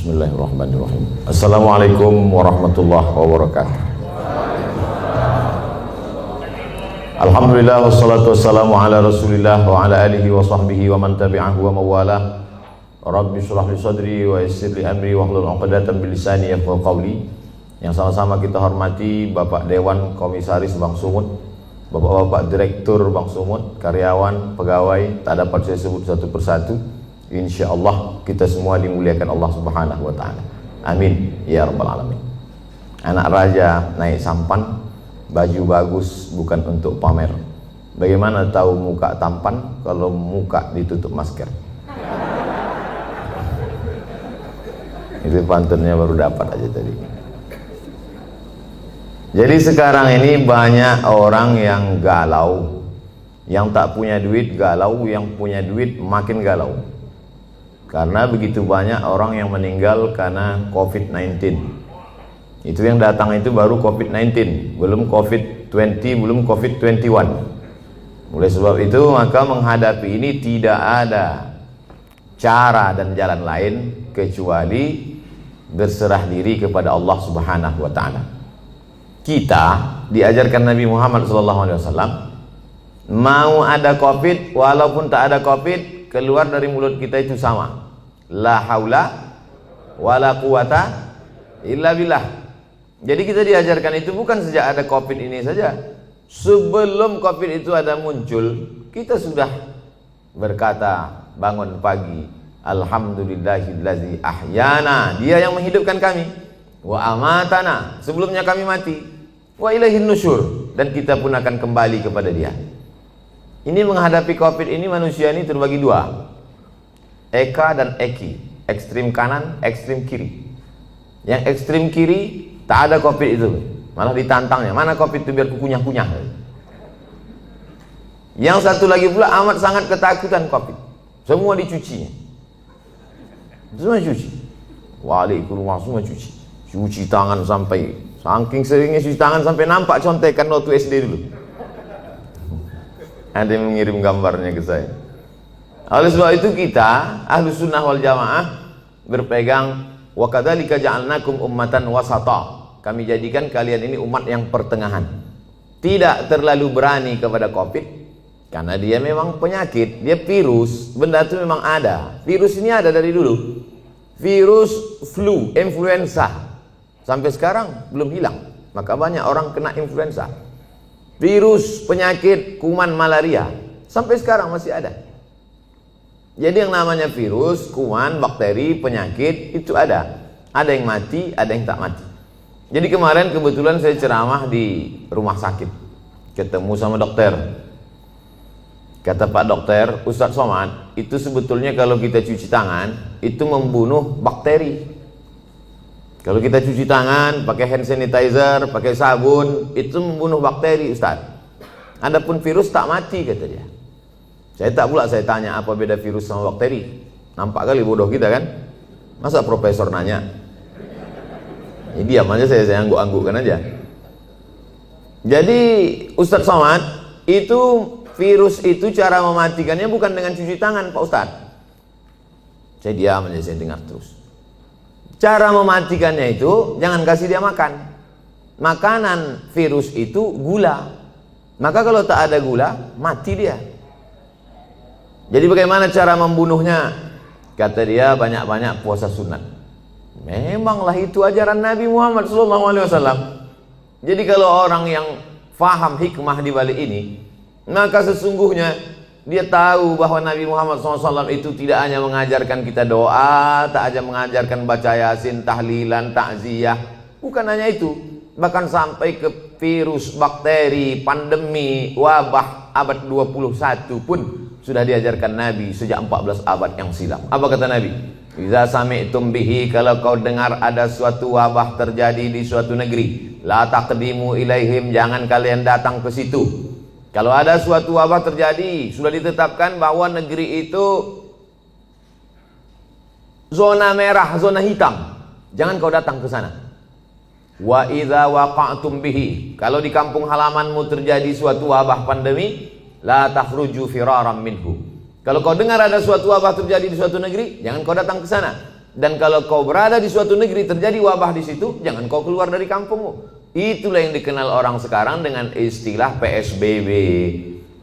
Bismillahirrahmanirrahim. Assalamualaikum warahmatullahi wabarakatuh. Alhamdulillah wassalatu wassalamu ala Rasulillah wa ala alihi wa sahbihi wa man tabi'ahu wa mawalah. Rabbi shrah li sadri wa yassir li amri wahlul 'uqdatam min lisani yafqahu qawli. Yang sama-sama kita hormati Bapak Dewan Komisaris Bank Sumut, Bapak-bapak Direktur Bank Sumut, karyawan, pegawai, tak dapat saya sebut satu persatu. InsyaAllah kita semua dimuliakan Allah Subhanahu wa ta'ala. Amin ya rabbal alamin. Anak raja naik sampan, baju bagus bukan untuk pamer. Bagaimana tahu muka tampan kalau muka ditutup masker? Itu pantunnya baru dapat aja tadi. Jadi sekarang ini banyak orang yang galau. Yang tak punya duit galau, yang punya duit makin galau. Karena begitu banyak orang yang meninggal karena COVID-19. Itu yang datang itu baru COVID-19, belum COVID-20, belum COVID-21. Oleh sebab itu maka menghadapi ini tidak ada cara dan jalan lain kecuali berserah diri kepada Allah Subhanahu wa ta'ala. Kita diajarkan Nabi Muhammad SAW, mau ada COVID walaupun tak ada COVID, keluar dari mulut kita itu sama, la haula wala quwata illa billah. Jadi kita diajarkan itu bukan sejak ada COVID ini saja. Sebelum COVID itu ada muncul, kita sudah berkata bangun pagi, alhamdulillahillazi ahyana, dia yang menghidupkan kami, wa amatana, sebelumnya kami mati, wa ilaihin nusyur, dan kita pun akan kembali kepada dia. Ini menghadapi COVID ini manusia ini terbagi dua, Eka dan Eki, ekstrim kanan, ekstrim kiri. Yang ekstrim kiri tak ada COVID itu, malah ditantangnya, mana COVID itu biar kunyah-kunyah. Yang satu lagi pula amat sangat ketakutan COVID, semua dicucinya, semua cuci, wali ke rumah semua cuci tangan, sampai saking seringnya cuci tangan sampai nampak contekan waktu SD dulu. Ada yang mengirim gambarnya ke saya. Oleh sebab itu kita Ahlus Sunnah wal Jamaah berpegang wa kadzalika ja'alnakum ummatan wasata. Kami jadikan kalian ini umat yang pertengahan. Tidak terlalu berani kepada COVID karena dia memang penyakit, dia virus, benda itu memang ada. Virus ini ada dari dulu. Virus flu, influenza, sampai sekarang belum hilang. Maka banyak orang kena influenza. Virus, penyakit, kuman malaria, sampai sekarang masih ada. Jadi yang namanya virus, kuman, bakteri, penyakit itu ada. Ada yang mati, ada yang tak mati. Jadi kemarin kebetulan saya ceramah di rumah sakit, ketemu sama dokter. Kata Pak Dokter, Ustadz Somad, itu sebetulnya kalau kita cuci tangan itu membunuh bakteri. Kalau kita cuci tangan, pakai hand sanitizer, pakai sabun, itu membunuh bakteri, Ustaz. Adapun virus tak mati, kata dia. Saya tak pula saya tanya apa beda virus sama bakteri. Nampak kali bodoh kita kan? Masa profesor nanya? Ya, diam aja, saya angguk-anggukkan aja. Jadi Ustaz Somad, itu virus itu cara mematikannya bukan dengan cuci tangan, Pak Ustaz. Saya diam aja, saya dengar terus. Cara mematikannya itu jangan kasih dia makan. Makanan virus itu gula. Maka kalau tak ada gula, mati dia. Jadi bagaimana cara membunuhnya? Kata dia, banyak-banyak puasa sunat. Memanglah itu ajaran Nabi Muhammad SAW. Jadi kalau orang yang faham hikmah di balik ini, maka sesungguhnya dia tahu bahwa Nabi Muhammad SAW itu tidak hanya mengajarkan kita doa, tak hanya mengajarkan baca yasin, tahlilan, takziah. Bukan hanya itu, bahkan sampai ke virus, bakteri, pandemi, wabah abad 21 pun sudah diajarkan Nabi sejak 14 abad yang silam. Apa kata Nabi? Iza sami'tum bihi, kalau kau dengar ada suatu wabah terjadi di suatu negeri, la taqdimu ilaihim, jangan kalian datang ke situ. Kalau ada suatu wabah terjadi, sudah ditetapkan bahwa negeri itu zona merah, zona hitam, jangan kau datang ke sana. Wa idza waqa'tum bihi, kalau di kampung halamanmu terjadi suatu wabah pandemi, la takhruju firaram minhu. Kalau kau dengar ada suatu wabah terjadi di suatu negeri, jangan kau datang ke sana. Dan kalau kau berada di suatu negeri terjadi wabah di situ, jangan kau keluar dari kampungmu. Itulah yang dikenal orang sekarang dengan istilah PSBB,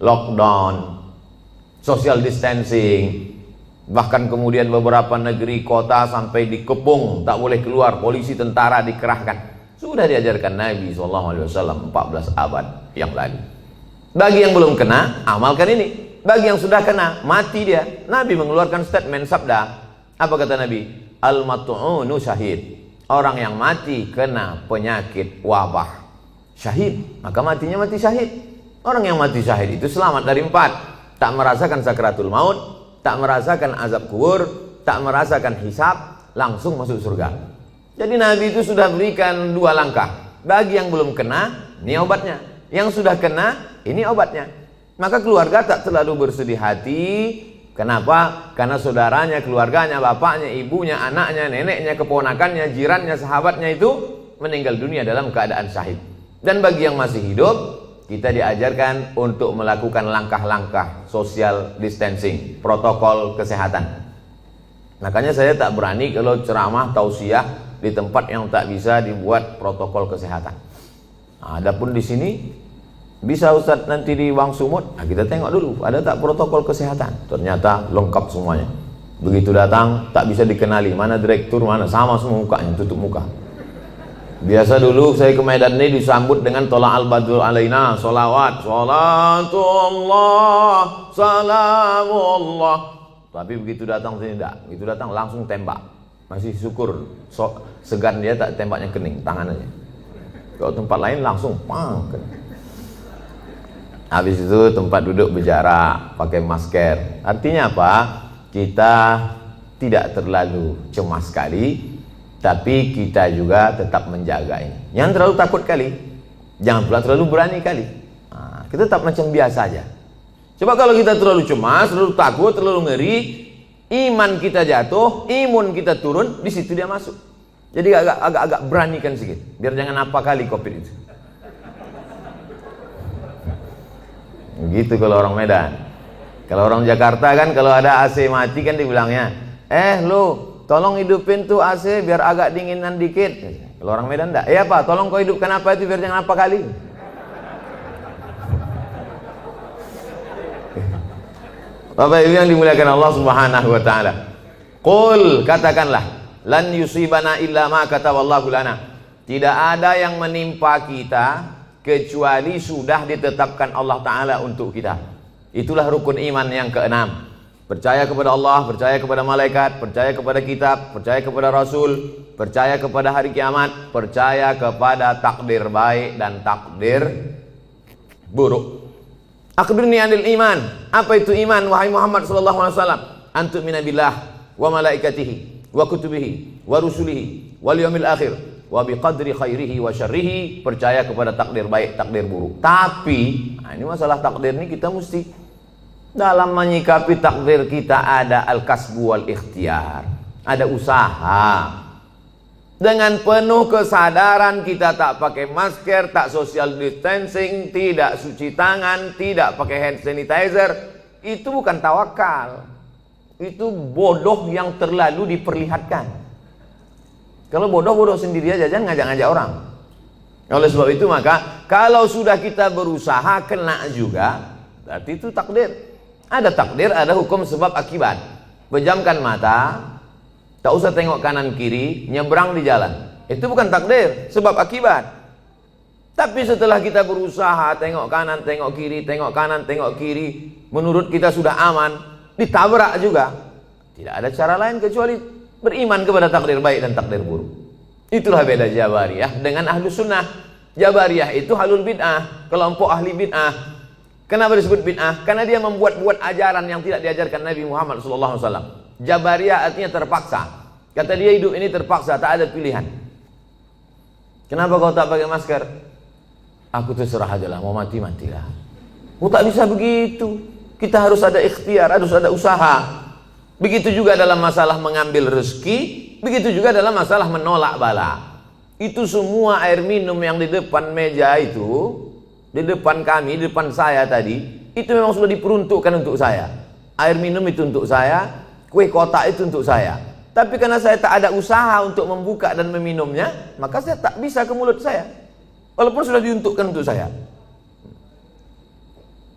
lockdown, social distancing. Bahkan kemudian beberapa negeri kota sampai dikepung, tak boleh keluar, polisi tentara dikerahkan. Sudah diajarkan Nabi SAW 14 abad yang lalu. Bagi yang belum kena, amalkan ini. Bagi yang sudah kena, mati dia. Nabi mengeluarkan statement sabda. Apa kata Nabi? Al-mat'unu syahid. Orang yang mati kena penyakit wabah, syahid, maka matinya mati syahid. Orang yang mati syahid itu selamat dari 4. Tak merasakan sakratul maut, tak merasakan azab kubur, tak merasakan hisab, langsung masuk surga. Jadi Nabi itu sudah berikan 2 langkah. Bagi yang belum kena, ini obatnya. Yang sudah kena, ini obatnya. Maka keluarga tak terlalu bersedih hati. Kenapa? Karena saudaranya, keluarganya, bapaknya, ibunya, anaknya, neneknya, keponakannya, jirannya, sahabatnya itu meninggal dunia dalam keadaan syahid. Dan bagi yang masih hidup, kita diajarkan untuk melakukan langkah-langkah social distancing, protokol kesehatan. Makanya saya tak berani kalau ceramah tausiah di tempat yang tak bisa dibuat protokol kesehatan. Nah, adapun di sini bisa Ustadz nanti di Wang Sumut, nah, kita tengok dulu ada tak protokol kesehatan. Ternyata lengkap semuanya. Begitu datang tak bisa dikenali mana direktur, mana, sama semua mukanya, tutup muka. Biasa dulu saya ke Medan ini disambut dengan tola al-badul alaina, solawat, salatullah, salamullah. Tapi begitu datang sini tidak, begitu datang langsung tembak. Masih syukur segan dia tak tembaknya kening, tangan aja. Kalau tempat lain langsung pang. Habis itu tempat duduk berjarak, pakai masker. Artinya apa? Kita tidak terlalu cemas sekali, tapi kita juga tetap menjaga ini. Jangan terlalu takut kali, jangan pula terlalu berani kali. Nah, kita tetap macam biasa aja. Coba kalau kita terlalu cemas, terlalu takut, terlalu ngeri, iman kita jatuh, imun kita turun, di situ dia masuk. Jadi agak beranikan sedikit, biar jangan apa kali COVID itu. Begitu kalau orang Medan. Kalau orang Jakarta kan kalau ada AC mati kan dibilangnya, lu tolong hidupin tuh AC biar agak dinginan dikit. Kalau orang Medan enggak, apa, tolong kau hidupkan apa itu biar jangan apa kali. Bapak Ibu yang dimuliakan Allah Subhanahu wa taala. Qul, katakanlah, lan yusibana illa ma kataballahu lana. Tidak ada yang menimpa kita kecuali sudah ditetapkan Allah Ta'ala untuk kita. Itulah rukun iman yang ke-6. Percaya kepada Allah, percaya kepada malaikat, percaya kepada kitab, percaya kepada Rasul, percaya kepada hari kiamat, percaya kepada takdir baik dan takdir buruk. Akhbirni anil iman. Apa itu iman, wahai Muhammad sallallahu alaihi wasallam? Antu'mina billah wa malaikatihi wa kutubihi wa rusulihi wal yawmil akhir wa biqadri khairihi wa syarrihi. Percaya kepada takdir baik, takdir buruk. Tapi ini masalah takdir ini kita mesti dalam menyikapi takdir kita ada al-kasbu wal ikhtiar, ada usaha. Dengan penuh kesadaran kita tak pakai masker, tak social distancing, tidak cuci tangan, tidak pakai hand sanitizer, itu bukan tawakal. Itu bodoh yang terlalu diperlihatkan. Kalau bodoh sendiri aja, jangan ngajak-ngajak orang. Oleh sebab itu maka kalau sudah kita berusaha kena juga, berarti itu takdir. Ada takdir, ada hukum sebab akibat. Pejamkan mata, tak usah tengok kanan kiri, nyebrang di jalan. Itu bukan takdir, sebab akibat. Tapi setelah kita berusaha tengok kanan, tengok kiri, tengok kanan, tengok kiri, menurut kita sudah aman, ditabrak juga. Tidak ada cara lain kecuali beriman kepada takdir baik dan takdir buruk. Itulah beda Jabariyah dengan Ahlus Sunnah. Jabariyah itu halul bid'ah, kelompok ahli bid'ah. Kenapa disebut bid'ah? Karena dia membuat-buat ajaran yang tidak diajarkan Nabi Muhammad SAW. Jabariyah artinya terpaksa. Kata dia hidup ini terpaksa, tak ada pilihan. Kenapa kau tak pakai masker? Aku terserah aja lah, mau mati matilah. Oh, tak bisa begitu. Kita harus ada ikhtiar, harus ada usaha. Begitu juga dalam masalah mengambil rezeki, begitu juga dalam masalah menolak bala. Itu semua air minum yang di depan meja itu, di depan kami, di depan saya tadi, itu memang sudah diperuntukkan untuk saya. Air minum itu untuk saya, kue kotak itu untuk saya. Tapi karena saya tak ada usaha untuk membuka dan meminumnya, maka saya tak bisa ke mulut saya. Walaupun sudah diuntukkan untuk saya.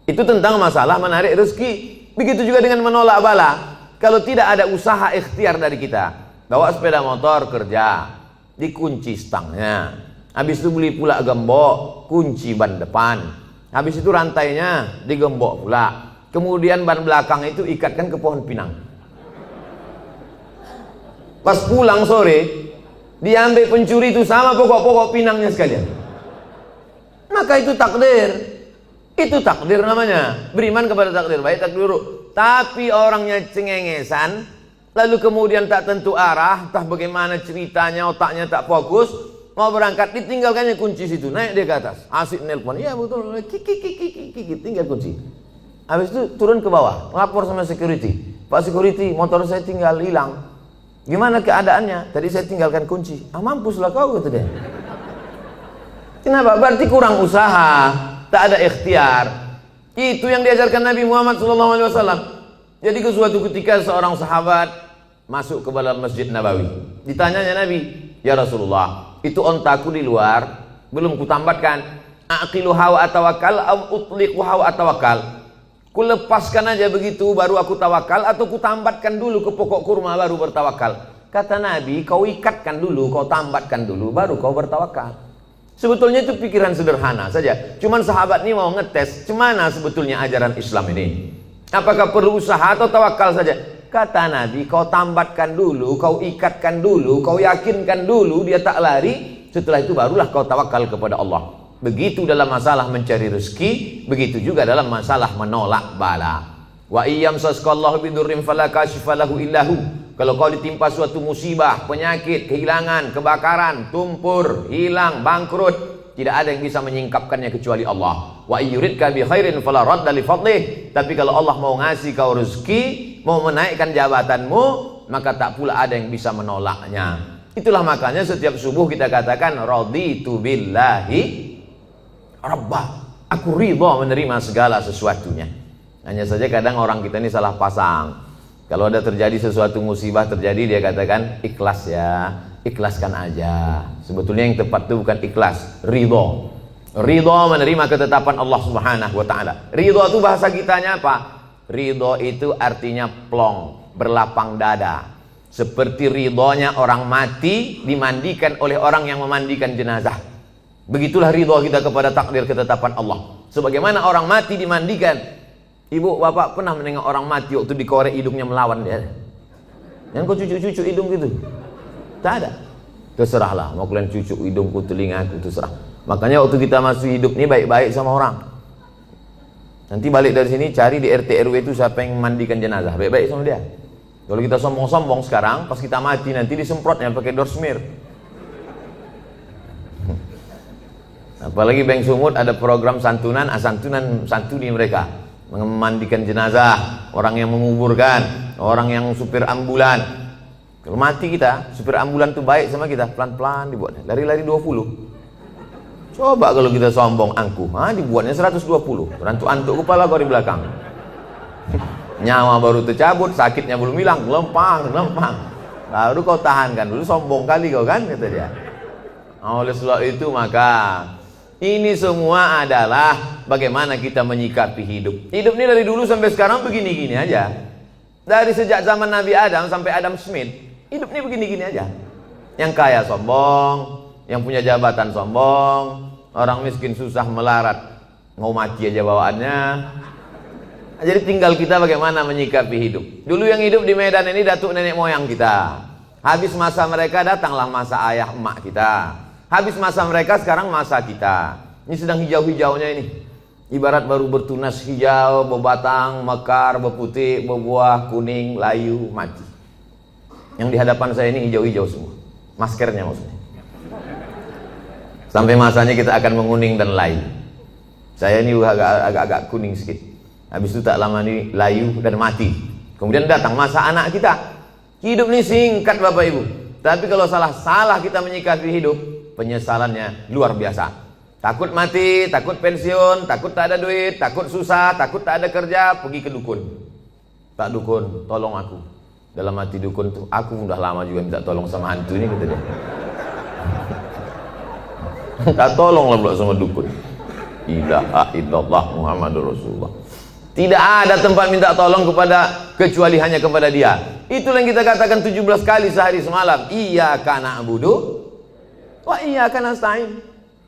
Itu tentang masalah menarik rezeki. Begitu juga dengan menolak bala. Kalau tidak ada usaha ikhtiar dari kita, bawa sepeda motor kerja, dikunci stangnya, habis itu beli pula gembok, kunci ban depan, habis itu rantainya digembok pula, kemudian ban belakang itu ikatkan ke pohon pinang. Pas pulang sore, diambil pencuri itu sama pokok-pokok pinangnya sekalian. Maka itu takdir. Itu takdir namanya. Beriman kepada takdir baik, takdir buruk. Tapi orangnya cengengesan, lalu kemudian tak tentu arah, entah bagaimana ceritanya, otaknya tak fokus, mau berangkat ditinggalkannya kunci situ, naik dia ke atas, asik nelpon, iya betul, kiki, tinggal kunci. Habis itu turun ke bawah, lapor sama security, Pak security, motor saya tinggal hilang. Gimana keadaannya? Tadi saya tinggalkan kunci. Ah mampuslah kau, kata dia. Kenapa? Berarti kurang usaha, tak ada ikhtiar. Itu yang diajarkan Nabi Muhammad SAW. Jadi ke suatu ketika seorang sahabat masuk ke dalam Masjid Nabawi. Ditanyanya Nabi, ya Rasulullah, itu ontaku di luar belum kutambatkan. Aqiluha wa atawakal am utliquha wa atawakal. Ku lepaskan aja begitu baru aku tawakal, atau ku tambatkan dulu ke pokok kurma baru bertawakal. Kata Nabi, kau ikatkan dulu, kau tambatkan dulu baru kau bertawakal. Sebetulnya itu pikiran sederhana saja. Cuman sahabat ini mau ngetes cemana sebetulnya ajaran Islam ini. Apakah perlu usaha atau tawakal saja? Kata Nabi, kau tambatkan dulu, kau ikatkan dulu, kau yakinkan dulu dia tak lari. Setelah itu barulah kau tawakal kepada Allah. Begitu dalam masalah mencari rezeki, begitu juga dalam masalah menolak bala. Wa iyyam sasqallahu bidurrim fala kashifa lahu illahu. Kalau kau ditimpa suatu musibah, penyakit, kehilangan, kebakaran, tumpur, hilang, bangkrut, tidak ada yang bisa menyingkapkannya kecuali Allah. Wa yuridka bi khairin fala radda li fadlih. Tapi kalau Allah mau ngasih kau rezeki, mau menaikkan jabatanmu, maka tak pula ada yang bisa menolaknya. Itulah makanya setiap subuh kita katakan raditu billahi rabbah. Aku ridha menerima segala sesuatunya. Hanya saja kadang orang kita ini salah pasang. Kalau ada terjadi sesuatu musibah terjadi, dia katakan ikhlas ya, ikhlaskan aja. Sebetulnya yang tepat itu bukan ikhlas, ridho. Ridho menerima ketetapan Allah Subhanahu wa taala. Ridho itu bahasa kitanya apa? Ridho itu artinya plong, berlapang dada. Seperti ridhonya orang mati dimandikan oleh orang yang memandikan jenazah. Begitulah ridho kita kepada takdir ketetapan Allah. Sebagaimana orang mati dimandikan. Ibu, bapak pernah menengok orang mati waktu dikorek hidungnya melawan dia? Yang kau cucuk-cucuk hidung gitu? Tak ada. Terserahlah, mau kalian cucuk hidungku, telingaku, terserah. Makanya waktu kita masih hidup ini baik-baik sama orang. Nanti balik dari sini cari di RT RW itu siapa yang memandikan jenazah, baik-baik sama dia. Kalau kita sombong-sombong sekarang, pas kita mati nanti disemprotnya pakai dorsmir. Apalagi Bank Sumut ada program santunan, santuni mereka. Memandikan jenazah, orang yang menguburkan, orang yang supir ambulan. Kalau mati kita, supir ambulan itu baik sama kita, pelan-pelan dibuatnya, lari-lari 20. Coba kalau kita sombong angkuh, dibuatnya 120, antuk kepala kau di belakang. Nyawa baru tercabut, sakitnya belum hilang, lempang. Baru kau tahankan dulu, sombong kali kau kan, kata dia. Oleh sebab itu maka ini semua adalah bagaimana kita menyikapi hidup. Hidup ini dari dulu sampai sekarang begini-gini aja. Dari sejak zaman Nabi Adam sampai Adam Smith, hidup ini begini-gini aja. Yang kaya sombong, yang punya jabatan sombong, orang miskin susah melarat, mau mati aja bawaannya. Jadi tinggal kita bagaimana menyikapi hidup. Dulu yang hidup di Medan ini datuk nenek moyang kita. Habis masa mereka datanglah masa ayah emak kita. Habis masa mereka sekarang masa kita. Ini sedang hijau-hijaunya ini. Ibarat baru bertunas hijau, berbatang, mekar, berputih, berbuah, kuning, layu, mati. Yang di hadapan saya ini hijau-hijau semua. Maskernya maksudnya. Sampai masanya kita akan menguning dan layu. Saya ini agak kuning sedikit. Habis itu tak lama ini layu dan mati. Kemudian datang masa anak kita. Hidup ini singkat Bapak Ibu. Tapi kalau salah kita menyikapi hidup, penyesalannya luar biasa. Takut mati, takut pensiun, takut tak ada duit, takut susah, takut tak ada kerja, pergi ke dukun. Pak dukun, tolong aku. Dalam hati dukun tuh, aku udah lama juga minta tolong sama hantu ini, kata dia. Minta tolong lah pula sama dukun. Ilaha illallah Muhammadur Rasulullah. Tidak ada tempat minta tolong kecuali hanya kepada dia. Itulah yang kita katakan 17 kali sehari semalam. Iyyaka na'budu wa iyyaka nasta'in.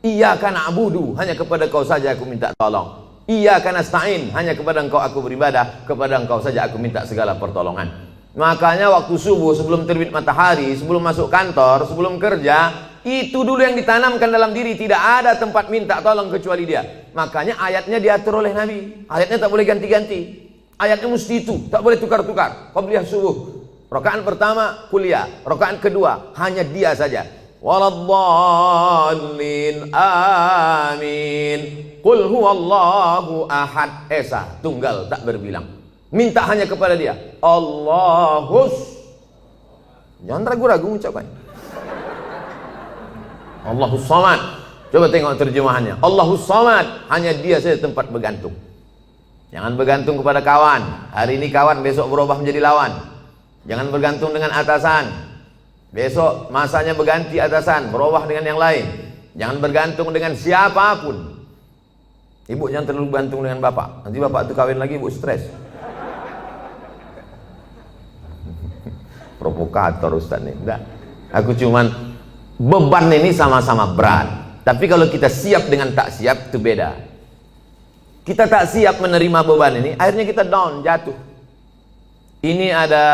Iyyaka na'budu, hanya kepada kau saja aku minta tolong. Iyyaka nasta'in, hanya kepada engkau aku beribadah, kepada engkau saja aku minta segala pertolongan. Makanya waktu subuh, sebelum terbit matahari, sebelum masuk kantor, sebelum kerja, itu dulu yang ditanamkan dalam diri. Tidak ada tempat minta tolong kecuali dia. Makanya ayatnya diatur oleh Nabi. Ayatnya tak boleh ganti-ganti. Ayatnya mesti itu, tak boleh tukar-tukar. Qabliyah subuh, rakaat pertama kuliah, rakaat kedua hanya dia saja. Waladdallin amin. Qul huwallahu ahad. Esa, tunggal tak berbilang. Minta hanya kepada dia. Allahus. Jangan ragu-ragu ucapannya. Allahus samad. Coba tengok terjemahannya. Allahus samad, hanya dia saja tempat bergantung. Jangan bergantung kepada kawan. Hari ini kawan, besok berubah menjadi lawan. Jangan bergantung dengan atasan. Besok masanya berganti atasan, berubah dengan yang lain. Jangan bergantung dengan siapapun. Ibu jangan terlalu bergantung dengan bapak. Nanti bapak itu kawin lagi, ibu stres. Provokator Ustaz nih. Enggak. Aku cuman, beban ini sama-sama berat. Tapi kalau kita siap dengan tak siap, itu beda. Kita tak siap menerima beban ini, akhirnya kita down, jatuh. Ini ada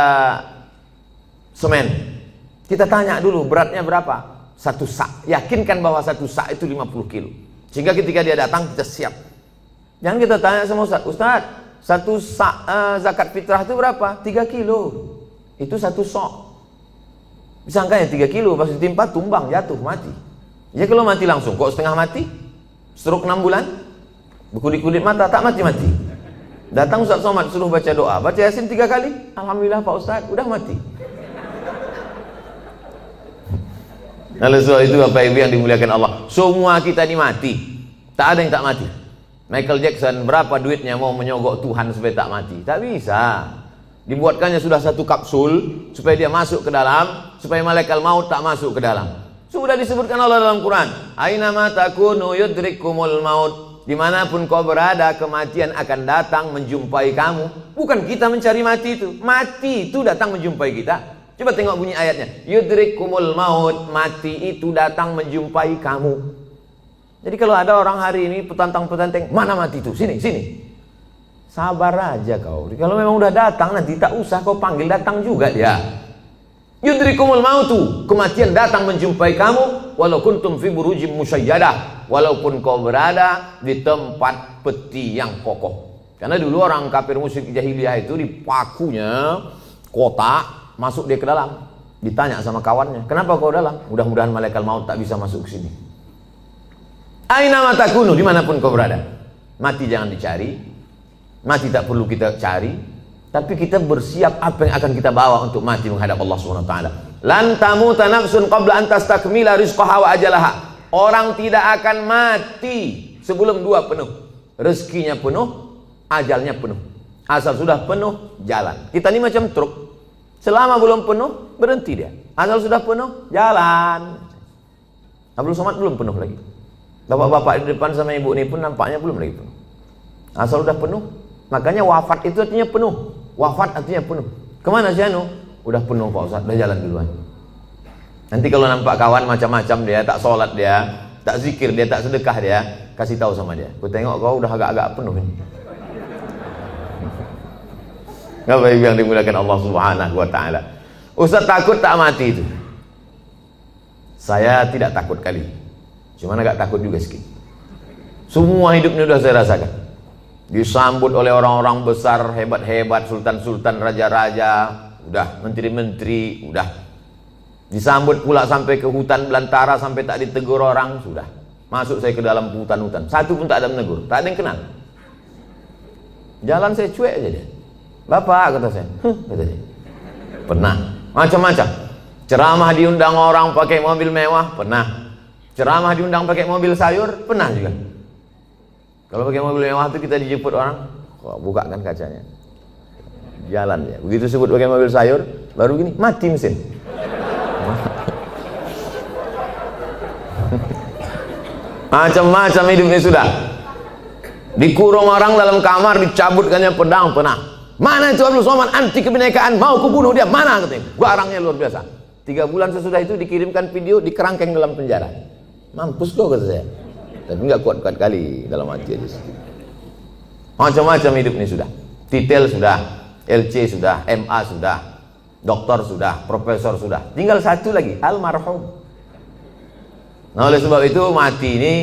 semen. Kita tanya dulu beratnya berapa? 1 sak. Yakinkan bahwa 1 sak itu 50 kilo. Sehingga ketika dia datang kita siap. Jangan kita tanya sama Ustaz, Ustaz, 1 sak zakat fitrah itu berapa? 3 kilo. Itu 1 sok. Disangkanya 3 kilo, pas ditimpa tumbang, jatuh, mati. Ya kalau mati langsung, kok setengah mati? Stroke 6 bulan? Berkulit-kulit mata, tak mati-mati. Datang Ustaz Somad suruh baca doa, baca Yasin 3 kali. Alhamdulillah Pak Ustaz, udah mati. Lalu soal itu Bapak Ibu yang dimuliakan Allah, semua kita ini mati. Tak ada yang tak mati. Michael Jackson berapa duitnya mau menyogok Tuhan supaya tak mati? Tak bisa. Dibuatkannya sudah 1 kapsul supaya dia masuk ke dalam, supaya malaikat maut tak masuk ke dalam. Sudah disebutkan Allah dalam Quran, aina ma takunu yudrikumul maut. Dimanapun kau berada, kematian akan datang menjumpai kamu. Bukan kita mencari mati itu. Mati itu datang menjumpai kita. Coba tengok bunyi ayatnya. Yudrikumul maut, mati itu datang menjumpai kamu. Jadi kalau ada orang hari ini petantang-petantang, mana mati itu? Sini, sini. Sabar aja kau. Kalau memang udah datang, nanti tak usah kau panggil, datang juga dia. Yudrikumul mautu, kematian datang menjumpai kamu, walau kuntum fi burujim musyayyadah, walaupun kau berada di tempat peti yang kokoh. Karena dulu orang kafir musyrik jahiliyah itu dipakunya kotak, masuk dia ke dalam. Ditanya sama kawannya, kenapa kau dalam? Mudah-mudahan malaikat maut tak bisa masuk ke sini. Aina ma takunu, dimanapun kau berada. Mati jangan dicari. Mati tak perlu kita cari, tapi kita bersiap apa yang akan kita bawa untuk mati menghadap Allah Subhanahu wa taala. Lan tamuta nafsun qabla an tastakmila rizqaha wa ajalaha. Orang tidak akan mati sebelum 2 penuh. Rezekinya penuh, ajalnya penuh. Asal sudah penuh, jalan. Kita ini macam truk. Selama belum penuh, berhenti dia. Asal sudah penuh, jalan. Abdul Somad belum penuh lagi. Bapak-bapak di depan sama ibu ini pun nampaknya belum lagi penuh. Asal sudah penuh. Makanya wafat itu artinya penuh. Wafat artinya penuh. Kemana si Anu? Udah penuh Pak Ustaz, udah jalan duluan. Nanti kalau nampak kawan macam-macam dia, tak sholat dia, tak zikir dia, tak sedekah dia, kasih tahu sama dia. Aku tengok kau udah agak-agak penuh ini. Bapak Ibu yang dimuliakan Allah Subhanahu wa taala. Ustaz takut tak mati itu? Saya tidak takut kali. Cuman agak takut juga sedikit. Semua hidup ini sudah saya rasakan. Disambut oleh orang-orang besar, hebat-hebat, sultan-sultan, raja-raja, udah menteri-menteri, udah disambut pula sampai ke hutan belantara, sampai tak ditegur orang, sudah masuk saya ke dalam hutan-hutan, satu pun tak ada menegur, tak ada yang kenal. Jalan saya cuek aja dia. Bapak, kata saya, kata dia, pernah macam-macam. Ceramah diundang orang pakai mobil mewah, pernah. Ceramah diundang pakai mobil sayur, pernah juga. Kalau pakai mobil mewah itu kita dijemput orang, bukakan kacanya. jalan ya. Begitu sebut pakai mobil sayur, baru gini mati mesin. Macam-macam hidupnya sudah. Dikurung orang dalam kamar, dicabutkannya pedang panah. Mana itu Abdul Somad, anti kebinekaan, mau kubunuh dia, mana katanya. Garangnya luar biasa. 3 bulan sesudah itu dikirimkan video, dikerangkeng dalam penjara. Mampus kau, kata saya. Tapi nggak kuat-kuat kali dalam hati aja. Macam-macam hidup ini sudah. Titel sudah, LC sudah, MA sudah, doktor sudah, profesor sudah. Tinggal satu lagi, almarhum. Nah, oleh sebab itu mati ini,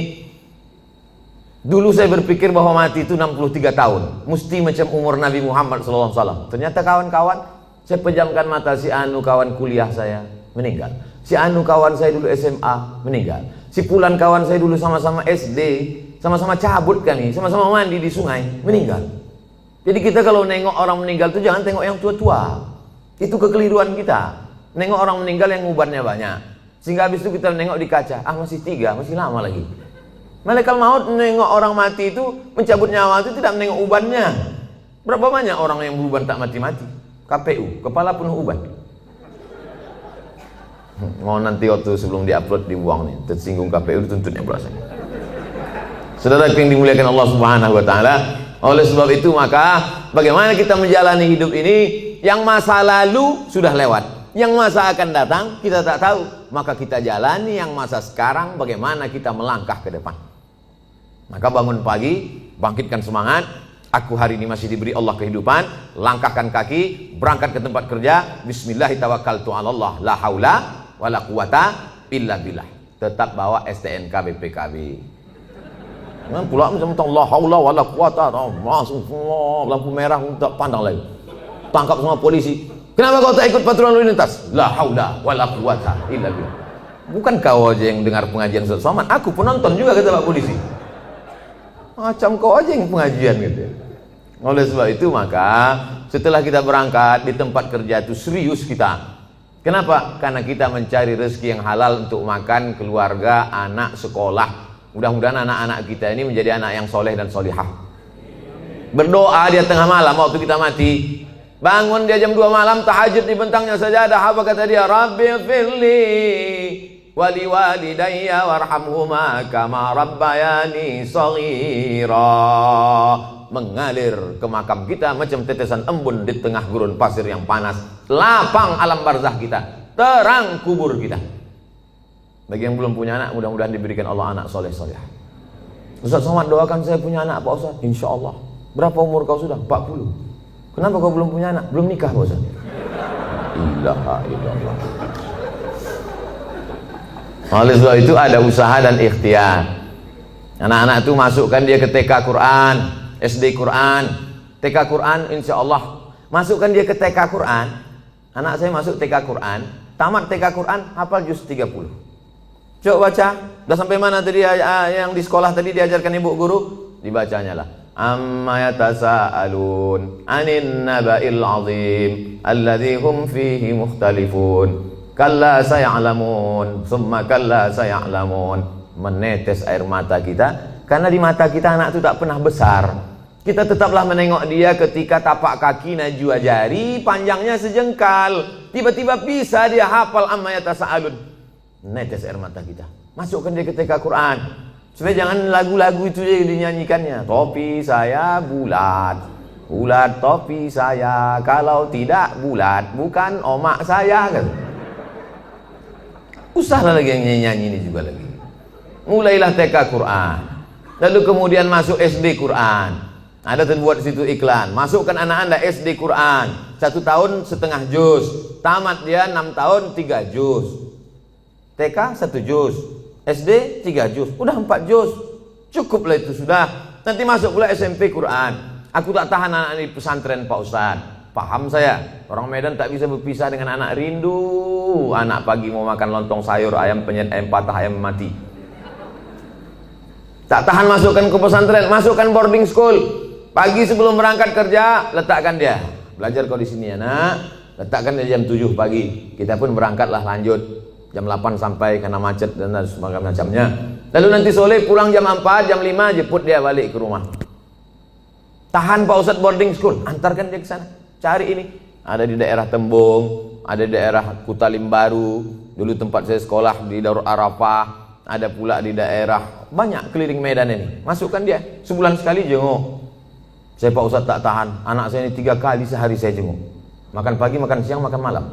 dulu saya berpikir bahwa mati itu 63 tahun, mesti macam umur Nabi Muhammad SAW. Ternyata kawan-kawan, saya pejamkan mata, si anu kawan kuliah saya meninggal, si anu kawan saya dulu SMA meninggal, si pulan kawan saya dulu sama-sama SD, sama-sama cabut kan nih, sama-sama mandi di sungai, meninggal. Jadi kita kalau nengok orang meninggal itu jangan tengok yang tua-tua, itu kekeliruan kita. Nengok orang meninggal yang ubannya banyak, sehingga habis itu kita nengok di kaca, masih 3, masih lama lagi. Malaikat maut menengok orang mati itu, mencabut nyawa itu tidak menengok ubannya. Berapa banyak orang yang beruban tak mati-mati? KPU, kepala penuh uban. Mau nanti waktu sebelum diupload dibuang nih, tersinggung KPU dituntutnya berasa. Saudara yang dimuliakan Allah Subhanahu wa taala, oleh sebab itu maka bagaimana kita menjalani hidup ini? Yang masa lalu sudah lewat, yang masa akan datang kita tak tahu, maka kita jalani yang masa sekarang, bagaimana kita melangkah ke depan. Maka bangun pagi, bangkitkan semangat. Aku hari ini masih diberi Allah kehidupan, langkahkan kaki, berangkat ke tempat kerja. Bismillahirrahmanirrahim. La haula wala quwata illa billah. Tetap bawa STNK BPKB. Pula macam la haula wala quwata, lampu merah tak pandang lagi. Tangkap semua polisi. Kenapa kau tak ikut patroli lalu lintas? La haula wala quwata illa billah. Bukan kau aja yang dengar pengajian Ustaz Somad, aku penonton juga, kata Pak Polisi. Macam kau aja yang pengajian gitu. Oleh sebab itu maka setelah kita berangkat di tempat kerja itu serius kita. Kenapa? Karena kita mencari rezeki yang halal untuk makan, keluarga, anak, sekolah. Mudah-mudahan anak-anak kita ini menjadi anak yang soleh dan solihah. Berdoa dia tengah malam waktu kita mati. Bangun dia jam 2 malam, tahajud di bentangnya sajadah. Apa kata dia? Rabbi firli wali walidayya warhamhuma kama rabbayani shaghira. Mengalir ke makam kita macam tetesan embun di tengah gurun pasir yang panas. Lapang alam barzah kita, terang kubur kita. Bagi yang belum punya anak, mudah-mudahan diberikan Allah anak soleh soleh. Ustaz Somad doakan saya punya anak Pak Ustaz. Insya Allah. Berapa umur kau sudah? 40. Kenapa kau belum punya anak? Belum nikah Pak Ustaz. Ilaha illallah. Oleh sebab itu ada usaha dan ikhtiar. Anak-anak itu masukkan dia ke TK Quran, SD Quran, TK Quran, insya Allah. Masukkan dia ke TK Quran. Anak saya masuk TK Quran, tamat TK Quran, hafal juz 30. Coba baca, udah sampai mana tadi yang di sekolah tadi diajarkan ibu guru? Dibacanya lah. Amma yatasaalun anin naba'il azim alladzi hum fihi mukhtalifun. Kalla saya'lamun, summa kalla saya'lamun. Menetes air mata kita karena di mata kita anak itu tak pernah besar. Kita tetaplah menengok dia ketika tapak kaki najwa jari panjangnya sejengkal. Tiba-tiba bisa dia hafal amma yatasaalun. Netes air mata kita. Masukkan dia ke TK Quran. Supaya jangan lagu-lagu itu yang dinyanyikannya. Topi saya bulat, bulat topi saya. Kalau tidak bulat, bukan omak saya kan. Usahlah lagi yang nyanyi ini juga lagi. Mulailah TK Quran. Lalu kemudian masuk SD Quran. Ada terbuat situ iklan. Masukkan anak anda SD Quran. 1 tahun setengah juz. Tamat dia 6 tahun 3 juz. TK 1 juz. SD 3 juz. Udah 4 juz. Cukuplah itu sudah. Nanti masuk pula SMP Quran. Aku tak tahan anak di pesantren Pak Ustaz. Paham saya. Orang Medan tak bisa berpisah dengan anak rindu. Anak pagi mau makan lontong sayur, ayam penyet, ayam patah, ayam mati. Tak tahan masukkan ke pesantren, masukkan boarding school. Pagi sebelum berangkat kerja, letakkan dia. Belajar kau di sini ya nak. Letakkan dia jam 7 pagi. Kita pun berangkatlah lanjut. Jam 8 sampai karena macet dan semacamnya. Lalu nanti sore pulang jam 4, jam 5 jemput dia balik ke rumah. Tahan Pak Ustadz boarding school, antarkan dia ke sana. Cari ini. Ada di daerah Tembung, ada di daerah Kutalim Baru, dulu tempat saya sekolah di Darul Arafah, ada pula di daerah banyak keliling Medan ini. Masukkan dia, sebulan sekali jenguk. Saya Pak Ustadz tak tahan, anak saya ini 3 kali sehari saya jenguk. Makan pagi, makan siang, makan malam.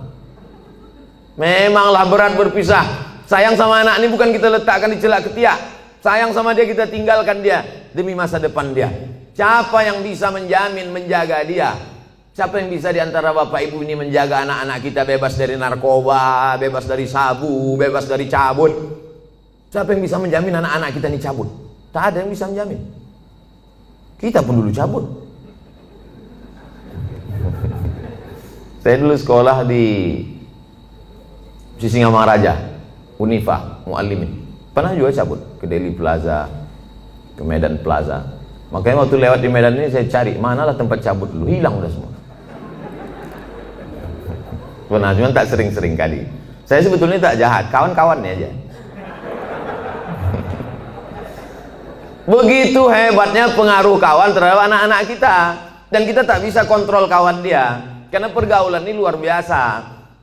Memanglah berat berpisah. Sayang sama anak ini bukan kita letakkan di celak ketiak. Sayang sama dia kita tinggalkan dia demi masa depan dia. Siapa yang bisa menjamin menjaga dia? Siapa yang bisa diantara bapak ibu ini menjaga anak-anak kita bebas dari narkoba, bebas dari sabu, bebas dari cabut? Siapa yang bisa menjamin anak-anak kita ini cabut? Tak ada yang bisa menjamin. Kita pun dulu cabut. Saya dulu sekolah di Sisingamangaraja, Unifa, Muallimin. Pernah juga cabut ke Deli Plaza, ke Medan Plaza. Makanya waktu lewat di Medan ini saya cari manalah tempat cabut dulu, hilang udah semua. Pernah, cuma tak sering-sering kali. Saya sebetulnya tak jahat, kawan-kawannya aja. Begitu hebatnya pengaruh kawan terhadap anak-anak kita. Dan kita tak bisa kontrol kawan dia. Karena pergaulan ini luar biasa.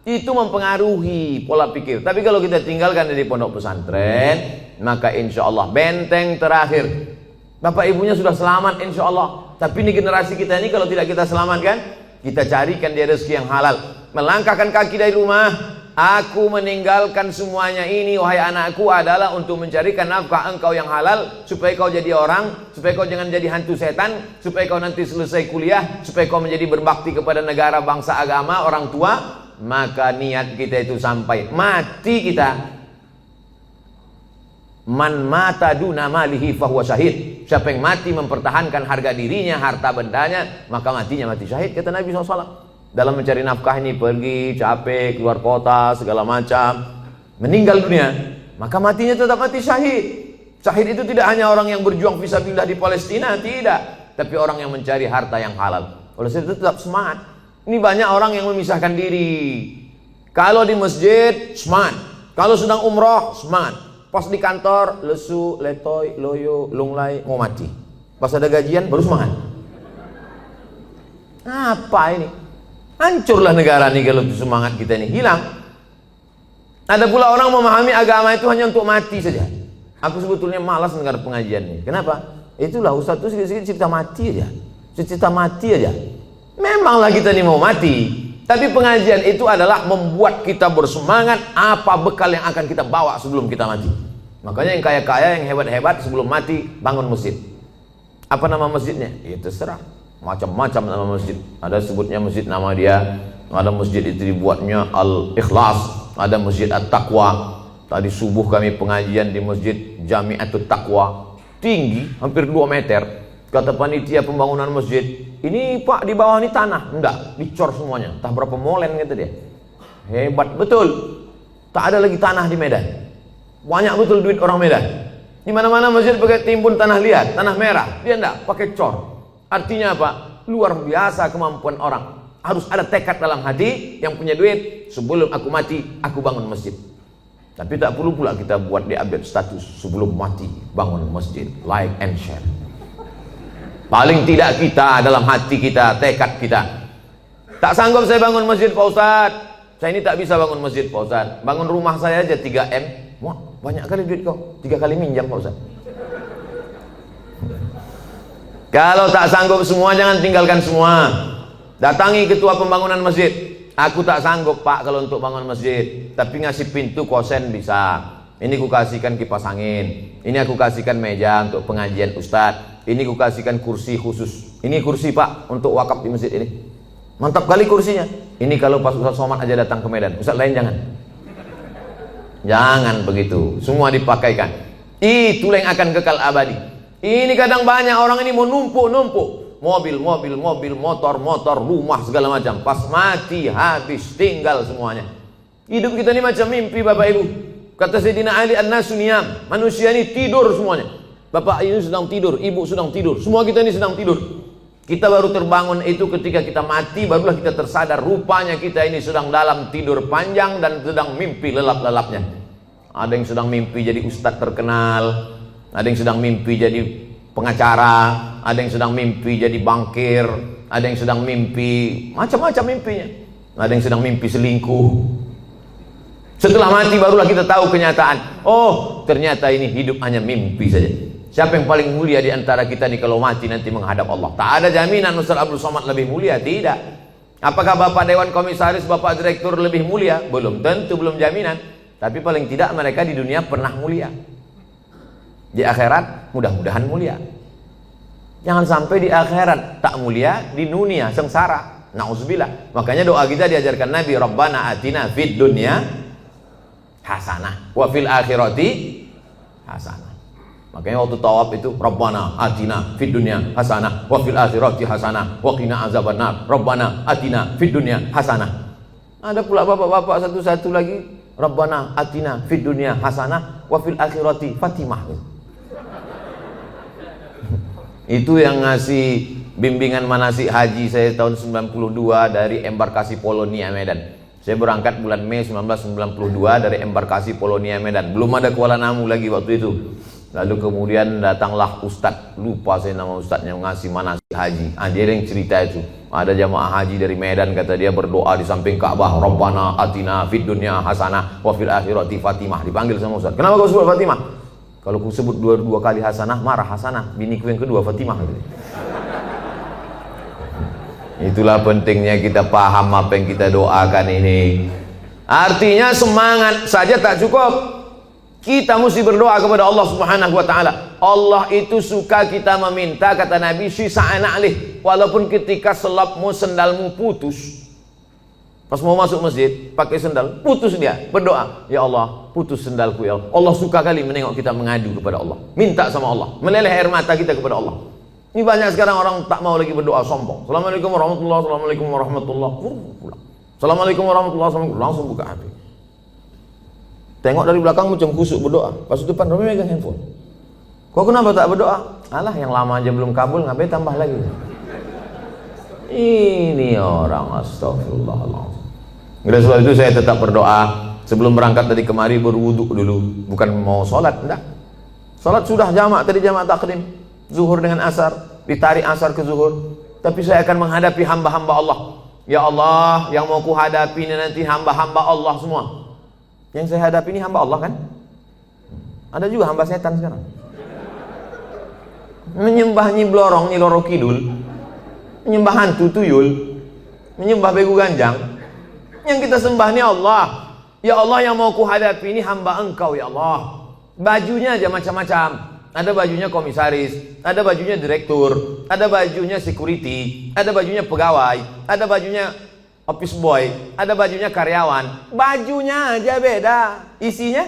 Itu mempengaruhi pola pikir. Tapi kalau kita tinggalkan dari pondok pesantren, maka insya Allah benteng terakhir. Bapak ibunya sudah selamat insya Allah. Tapi ini generasi kita ini kalau tidak kita selamatkan, kita carikan dia rezeki yang halal. Melangkahkan kaki dari rumah, aku meninggalkan semuanya ini wahai anakku adalah untuk mencarikan nafkah engkau yang halal, supaya kau jadi orang, supaya kau jangan jadi hantu setan, supaya kau nanti selesai kuliah, supaya kau menjadi berbakti kepada negara, bangsa, agama, orang tua. Maka niat kita itu sampai mati kita. Man mata duna malihi fahuwa syahid. Siapa yang mati mempertahankan harga dirinya, harta bendanya, maka matinya mati syahid, kata Nabi SAW. Dalam mencari nafkah ini pergi, capek, keluar kota, segala macam, meninggal dunia, maka matinya tetap mati syahid. Syahid itu tidak hanya orang yang berjuang fisabilillah di Palestina, tidak, tapi orang yang mencari harta yang halal. Oleh sebab itu tetap semangat. Ini banyak orang yang memisahkan diri. Kalau di masjid, semangat. Kalau sedang umroh, semangat. Pas di kantor, lesu, letoy, loyo, lunglai, mau mati. Pas ada gajian, baru semangat. Apa ini? Hancurlah negara ini kalau semangat kita ini hilang. Ada pula orang memahami agama itu hanya untuk mati saja. Aku sebetulnya malas dengar pengajian ini. Kenapa? Itulah Ustaz itu sedikit-sedikit cerita mati aja. Cerita mati aja. Memanglah kita ini mau mati. Tapi pengajian itu adalah membuat kita bersemangat apa bekal yang akan kita bawa sebelum kita mati. Makanya yang kaya-kaya, yang hebat-hebat sebelum mati bangun masjid. Apa nama masjidnya? Ya terserah. Macam-macam nama masjid. Ada sebutnya masjid nama dia. Ada masjid itu dibuatnya Al-Ikhlas. Ada masjid At-Taqwa. Tadi subuh kami pengajian di masjid Jami'atut Taqwa. Tinggi, hampir 2 meter. Kata panitia pembangunan masjid, ini Pak di bawah ini tanah. Enggak, dicor semuanya. Entah berapa molen kata dia. Hebat betul. Tak ada lagi tanah di Medan. Banyak betul duit orang Medan. Di mana-mana masjid pakai timbun tanah liat, tanah merah. Dia enggak, pakai cor. Artinya apa? Luar biasa kemampuan orang. Harus ada tekad dalam hati yang punya duit. Sebelum aku mati, aku bangun masjid. Tapi tak perlu pula kita buat di update status. Sebelum mati, bangun masjid. Like and share. Paling tidak kita dalam hati kita, tekad kita. Tak sanggup saya bangun masjid Pak Ustadz. Saya ini tak bisa bangun masjid Pak Ustadz. Bangun rumah saya aja 3M. Wah, banyak kali duit kau. 3 kali minjam Pak Ustadz. Kalau tak sanggup semua, jangan tinggalkan semua. Datangi ketua pembangunan masjid. Aku tak sanggup Pak kalau untuk bangun masjid, tapi ngasih pintu kosen bisa. Ini ku kasihkan kipas angin. Ini aku kasihkan meja untuk pengajian Ustadz. Ini ku kasihkan kursi khusus. Ini kursi Pak untuk wakaf di masjid ini. Mantap kali kursinya. Ini kalau pas Ustadz Somad aja datang ke Medan. Ustadz lain jangan. Jangan begitu. Semua dipakaikan. Itulah yang akan kekal abadi. Ini kadang banyak orang ini mau numpuk. Mobil, motor, rumah segala macam. Pas mati habis, tinggal semuanya. Hidup kita ini macam mimpi Bapak Ibu. Kata Sayyidina Ali an-nasu niyam. Manusia ini tidur semuanya. Bapak ini sedang tidur, ibu sedang tidur. Semua kita ini sedang tidur. Kita baru terbangun itu ketika kita mati. Barulah kita tersadar rupanya kita ini sedang dalam tidur panjang dan sedang mimpi lelap-lelapnya. Ada yang sedang mimpi jadi ustadz terkenal. Ada yang sedang mimpi jadi pengacara, ada yang sedang mimpi jadi bankir, ada yang sedang mimpi macam-macam mimpinya, ada yang sedang mimpi selingkuh. Setelah mati barulah kita tahu kenyataan. Oh, ternyata ini hidup hanya mimpi saja. Siapa yang paling mulia di antara kita nih kalau mati nanti menghadap Allah? Tak ada jaminan Ustaz Abdul Somad lebih mulia, tidak. Apakah Bapak Dewan Komisaris, Bapak Direktur lebih mulia? Belum tentu, belum jaminan. Tapi paling tidak mereka di dunia pernah mulia. Di akhirat mudah-mudahan mulia. Jangan sampai di akhirat tak mulia, di dunia sengsara. Nauzubillah. Makanya doa kita diajarkan Nabi, Rabbana atina fid dunya hasanah wa fil akhirati hasanah. Makanya waktu tawaf itu Rabbana atina fid dunya hasanah wa fil akhirati hasanah wa qina azabannar. Rabbana atina fid dunya hasanah. Ada pula bapak-bapak satu-satu lagi, Rabbana atina fid dunya hasanah wa fil akhirati fatimah. Itu yang ngasih bimbingan manasik haji saya tahun 92 dari embarkasi Polonia Medan. Saya berangkat bulan Mei 1992 dari embarkasi Polonia Medan. Belum ada Kuala Namu lagi waktu itu. Lalu kemudian datanglah Ustadz, lupa saya nama Ustadznya, ngasih manasik haji. Dia yang cerita itu. Ada jamaah haji dari Medan, kata dia berdoa di samping Ka'bah, Rabbana atina fid dunya hasanah wa fil akhirati fatimah. Dipanggil sama Ustadz. Kenapa kau sebut Fatimah? Kalau ku sebut dua kali hasanah, marah Hasanah. Biniku yang kedua Fatimah. Itulah pentingnya kita paham apa yang kita doakan ini. Artinya semangat saja tak cukup. Kita mesti berdoa kepada Allah Subhanahu wa taala. Allah itu suka kita meminta, kata Nabi, sisa'ana alih. Walaupun ketika selapmu, sendalmu putus. Pas mau masuk masjid, pakai sendal, putus dia. Berdoa, ya Allah, putus sendalku ya Allah. Allah suka kali menengok kita mengadu kepada Allah. Minta sama Allah, meleleh air mata kita kepada Allah. Ini banyak sekarang orang tak mau lagi berdoa, sombong. Assalamualaikum warahmatullahi wabarakatuh. Assalamualaikum warahmatullahi wabarakatuh. Assalamualaikum warahmatullahi wabarakatuh. Langsung buka HP. Tengok dari belakang macam kusuk berdoa. Pas depan Romi megang handphone. Kau kenapa tak berdoa? Alah, yang lama aja belum kabul, ngapain tambah lagi? Ini orang, astagfirullahaladzim. Oleh sebab itu saya tetap berdoa. Sebelum berangkat tadi kemari berwuduk dulu. Bukan mau sholat, enggak. Sholat sudah jamak, tadi jamak takdim. Zuhur dengan asar, ditarik asar ke zuhur. Tapi saya akan menghadapi hamba-hamba Allah. Ya Allah, yang mau ku hadapi ini nanti hamba-hamba Allah semua. Yang saya hadapi ini hamba Allah kan? Ada juga hamba setan sekarang. Menyembah Nyi Blorong, Nyi Loro Kidul, menyembah hantu tuyul, menyembah begu ganjang. Yang kita sembah ini Allah. Ya Allah, yang mau ku hadapi ini hamba Engkau ya Allah. Bajunya aja macam-macam. Ada bajunya komisaris, ada bajunya direktur, ada bajunya security, ada bajunya pegawai, ada bajunya office boy, ada bajunya karyawan. Bajunya aja beda, isinya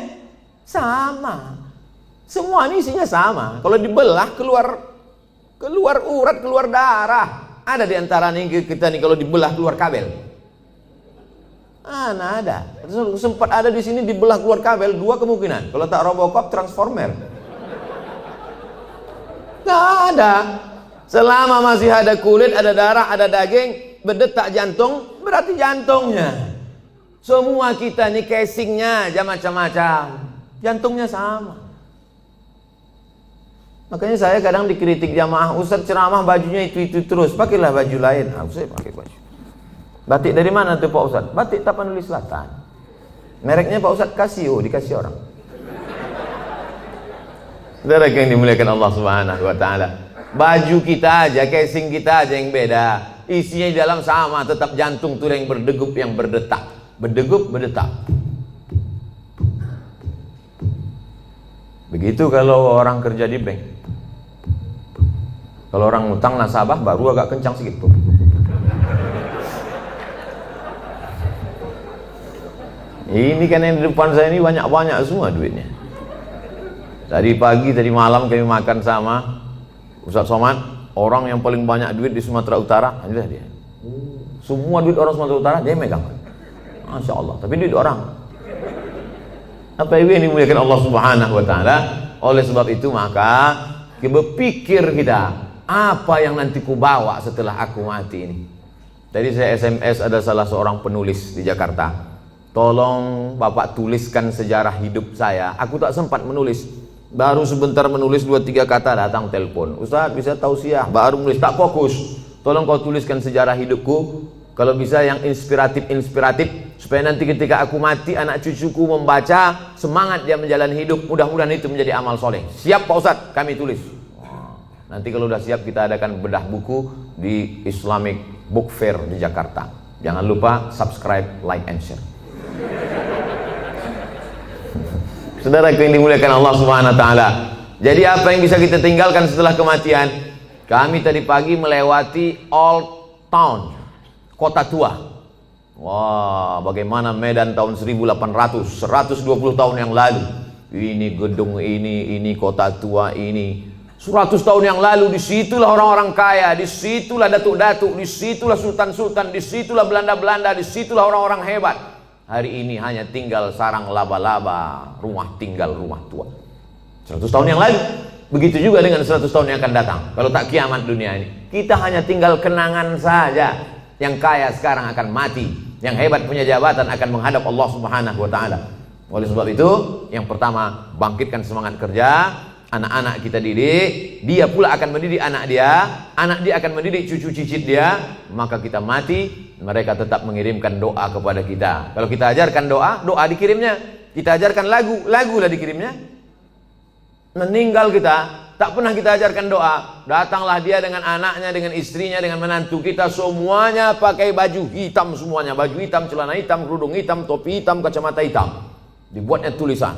sama. Semua ini isinya sama. Kalau dibelah keluar urat, keluar darah. Ada di antara nih kita nih kalau dibelah keluar kabel. Nah ada. Sempat ada di sini dibelah keluar kabel, dua kemungkinan. Kalau tak Robocop, Transformer. Nggak ada. Selama masih ada kulit, ada darah, ada daging, berdetak jantung, berarti jantungnya. Semua kita nih casingnya aja macam-macam, jantungnya sama. Makanya saya kadang dikritik jamaah, Ustaz ceramah bajunya itu terus, pakailah baju lain. Saya pakai baju. Batik dari mana tuh Pak Ustaz? Batik Tapanuli Selatan. Mereknya Pak Ustaz Casio, dikasih orang. Saudara yang dimuliakan Allah Subhanahu wa taala. Baju kita aja, casing kita aja yang beda. Isinya di dalam sama, tetap jantung tuh yang berdegup, yang berdetak. Berdegup, berdetak. Begitu kalau orang kerja di bank. Kalau orang utang nasabah baru agak kencang sedikit tuh. Ini kan yang di depan saya ini banyak-banyak semua duitnya. Tadi pagi, tadi malam kami makan sama Ustaz Somad, orang yang paling banyak duit di Sumatera Utara. Inilah dia. Semua duit orang Sumatera Utara dia megang. Masya Allah. Tapi duit orang. Apa yang dimuliakan Allah Subhanahu wa taala. Oleh sebab itu maka berpikir kita, apa yang nanti ku bawa setelah aku mati ini. Tadi saya SMS ada salah seorang penulis di Jakarta. Tolong Bapak tuliskan sejarah hidup saya. Aku tak sempat menulis. Baru sebentar menulis 2-3 kata datang telepon. Ustaz bisa tausiah, baru menulis tak fokus. Tolong kau tuliskan sejarah hidupku. Kalau bisa yang inspiratif supaya nanti ketika aku mati anak cucuku membaca, semangat dia menjalani hidup. Mudah-mudahan itu menjadi amal soleh. Siap Pak Ustaz, kami tulis. Nanti kalau udah siap kita adakan bedah buku di Islamic Book Fair di Jakarta. Jangan lupa subscribe, like, and share. Saudaraku yang dimuliakan Allah Subhanahu wa taala. Jadi apa yang bisa kita tinggalkan setelah kematian? Kami tadi pagi melewati Old Town, kota tua. Wah, bagaimana Medan tahun 1800, 120 tahun yang lalu. Ini gedung ini kota tua ini. 100 tahun yang lalu disitulah orang-orang kaya, disitulah datuk-datuk, disitulah sultan-sultan, disitulah Belanda-Belanda, disitulah orang-orang hebat. Hari ini hanya tinggal sarang laba-laba, rumah tinggal, rumah tua. 100 tahun yang lalu. Begitu juga dengan 100 tahun yang akan datang. Kalau tak kiamat dunia ini, kita hanya tinggal kenangan saja. Yang kaya sekarang akan mati, yang hebat punya jabatan akan menghadap Allah Subhanahu wa taala. Oleh sebab itu, yang pertama, bangkitkan semangat kerja. Anak-anak kita didik, dia pula akan mendidik anak dia akan mendidik cucu cicit dia, maka kita mati, mereka tetap mengirimkan doa kepada kita. Kalau kita ajarkan doa dikirimnya. Kita ajarkan lagu lah dikirimnya. Meninggal kita, tak pernah kita ajarkan doa, datanglah dia dengan anaknya, dengan istrinya, dengan menantu kita, semuanya pakai baju hitam semuanya, baju hitam, celana hitam, kerudung hitam, topi hitam, kacamata hitam. Dibuatnya tulisan,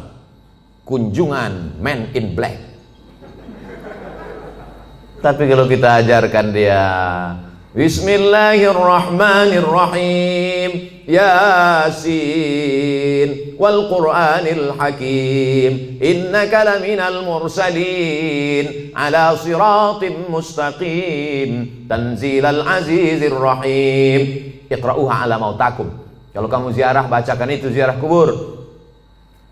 kunjungan Men in Black. Tapi kalau kita ajarkan dia Bismillahirrahmanirrahim, Yasin wal Qur'anil Hakim, innaka laminal mursalin ala siratim mustaqim, tanzilal azizir rahim, iqra'uha ala mautakum. Kalau kamu ziarah, bacakan itu, ziarah kubur.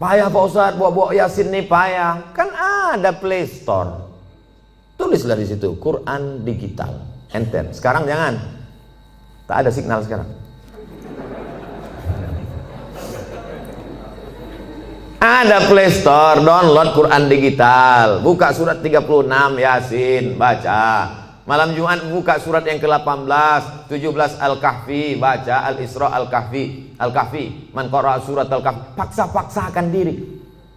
Payah Pak Ustaz, bawa Yasin nih payah. Kan ada Play Store. Tulislah di situ Quran digital. Enter. Sekarang jangan. Tak ada signal sekarang. Ada Play Store, download Quran digital. Buka surat 36 Yasin, baca. Malam Jumat buka surat yang ke-18, 17 Al-Kahfi, baca Al-Isra Al-Kahfi. Al-Kahfi, man qara'a surat Al-Kahfi, paksa-paksakan diri.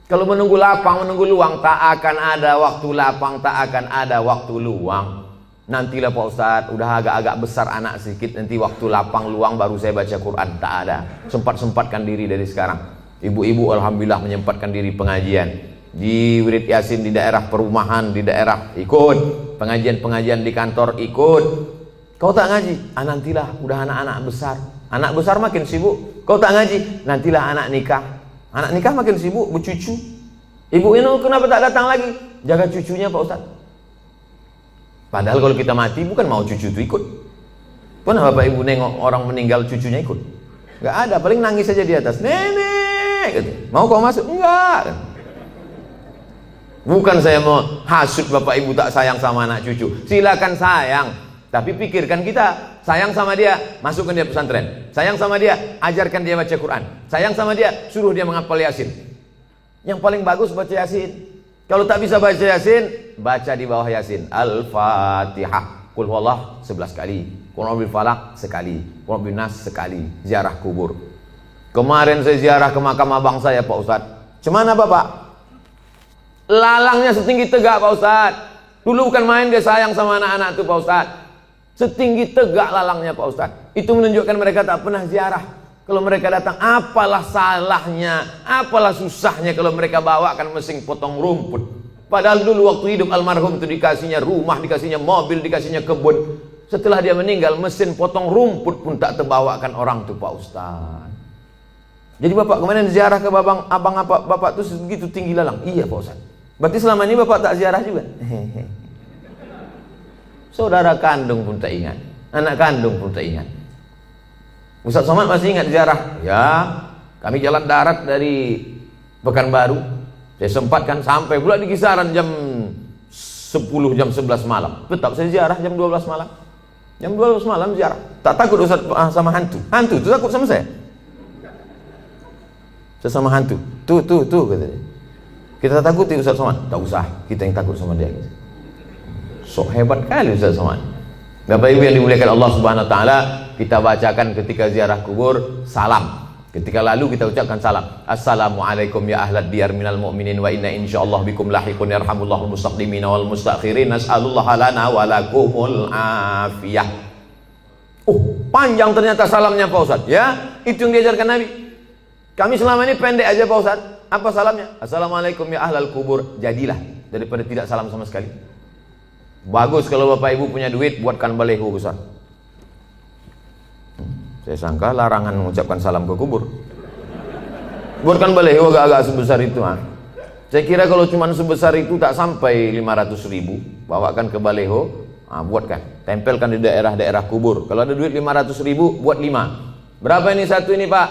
Kalau menunggu lapang, menunggu luang, tak akan ada waktu lapang, tak akan ada waktu luang. Nantilah Pak Ustaz, udah agak-agak besar anak sedikit, nanti waktu lapang luang baru saya baca Quran. Tak ada. Sempat-sempatkan diri dari sekarang. Ibu-ibu alhamdulillah menyempatkan diri pengajian. Di wirid Yasin di daerah perumahan, di daerah ikut, pengajian-pengajian di kantor ikut. Kau tak ngaji? Nantilah, udah anak-anak besar. Anak besar makin sibuk. Kau tak ngaji? Nantilah anak nikah. Anak nikah makin sibuk, bercucu. Ibu ini kenapa tak datang lagi? Jaga cucunya Pak Ustaz. Padahal kalau kita mati bukan mau cucu itu ikut. Pernah Bapak Ibu nengok orang meninggal cucunya ikut? Gak ada, paling nangis saja di atas. Nenek, gitu. Mau kau masuk? Enggak. Bukan saya mau hasut Bapak Ibu tak sayang sama anak cucu. Silakan sayang, tapi pikirkan kita. Sayang sama dia, masukkan dia pesantren. Sayang sama dia, ajarkan dia baca Quran. Sayang sama dia, suruh dia menghafal Yasin. Yang paling bagus baca Yasin. Kalau tak bisa baca Yasin, baca di bawah Yasin Al-Fatihah, Qul huwallah 11 kali, Qul a'udzu falaq sekali, Qul a'udzu nas sekali. Ziarah kubur. Kemarin saya ziarah ke makam abang saya Pak Ustaz. Cemana Bapak? Lalangnya setinggi tegak Pak Ustaz. Dulu bukan main dia sayang sama anak-anak itu Pak Ustaz. Setinggi tegak lalangnya Pak Ustaz. Itu menunjukkan mereka tak pernah ziarah. Kalau mereka datang, apalah salahnya, apalah susahnya kalau mereka bawakan mesin potong rumput. Padahal dulu waktu hidup almarhum itu dikasihnya rumah, dikasihnya mobil, dikasihnya kebun. Setelah dia meninggal, mesin potong rumput pun tak terbawakan orang itu Pak Ustaz. Jadi Bapak kemarin ziarah ke abang apa Bapak itu segitu tinggi lalang? Iya Pak Ustaz. Berarti selama ini Bapak tak ziarah juga? Saudara kandung pun tak ingat, anak kandung pun tak ingat. Ustaz Somad masih ingat ziarah? Ya, kami jalan darat dari Pekanbaru. Saya sempatkan sampai pula di kisaran jam 10, jam 11 malam. Tetap saya ziarah jam 12 malam. Jam 12 malam ziarah. Tak takut Ustaz sama hantu. Hantu itu takut sama saya. Saya sama hantu. Tuh katanya. Kita takuti Ustaz Somad? Tak usah, kita yang takut sama dia. Sok hebat kali Ustaz Somad. Bapak Ibu yang dimuliakan Allah Subhanahu wa taala, kita bacakan ketika ziarah kubur salam. Ketika lalu kita ucapkan salam. Assalamualaikum ya ahlad diyar minal mu'minin wa inna insyaallah bikum lahiqun yarhamullahul mustaqdimina wal mustakhirin nas'alullaha lana wa lakumul afiyah. Oh, panjang ternyata salamnya Pak Ustaz. Ya, itu yang diajarkan Nabi. Kami selama ini pendek aja Pak Ustaz. Apa salamnya? Assalamualaikum ya ahlal kubur. Jadilah daripada tidak salam sama sekali. Bagus kalau Bapak Ibu punya duit, buatkan baleho besar. Saya sangka larangan mengucapkan salam ke kubur. Buatkan baleho agak-agak sebesar itu. Saya kira kalau cuma sebesar itu tak sampai 500.000. Bawakan ke baleho, buatkan. Tempelkan di daerah-daerah kubur. Kalau ada duit 500.000, buat 5. Berapa ini satu ini Pak?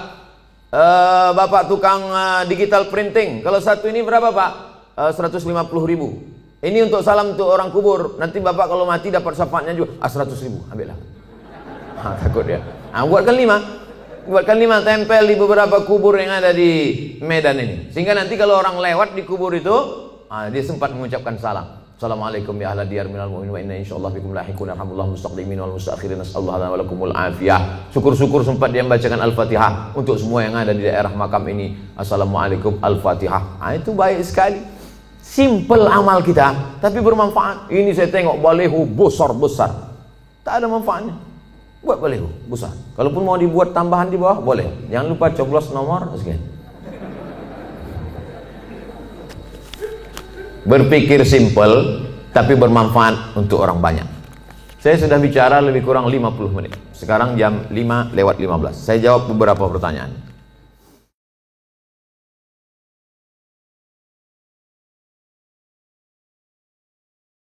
Bapak tukang digital printing. Kalau satu ini berapa Pak? 150.000. Ini untuk salam untuk orang kubur. Nanti Bapak kalau mati dapat syafaatnya juga. 100.000, ambillah. Takut dia. Buatkan 5. Buatkan 5, tempel di beberapa kubur yang ada di Medan ini. Sehingga nanti kalau orang lewat di kubur itu, dia sempat mengucapkan salam. Assalamualaikum ya ahla diyar minal mu'minin wa inna insyaallah bikum lahiqun yarhamullahu mustaqdimin wal mustakhirin nasallahu lana wa lakumul afiyah. Syukur-syukur sempat dia membacakan Al-Fatihah untuk semua yang ada di daerah makam ini. Assalamualaikum Al-Fatihah. Itu baik sekali. Simple amal kita, tapi bermanfaat. Ini saya tengok baleho besar-besar, tak ada manfaatnya. Buat baleho besar. Kalaupun mau dibuat tambahan di bawah, boleh. Jangan lupa coblos nomor sekian. Berpikir simple, tapi bermanfaat untuk orang banyak. Saya sudah bicara lebih kurang 50 menit. Sekarang jam 5:15. Saya jawab beberapa pertanyaan.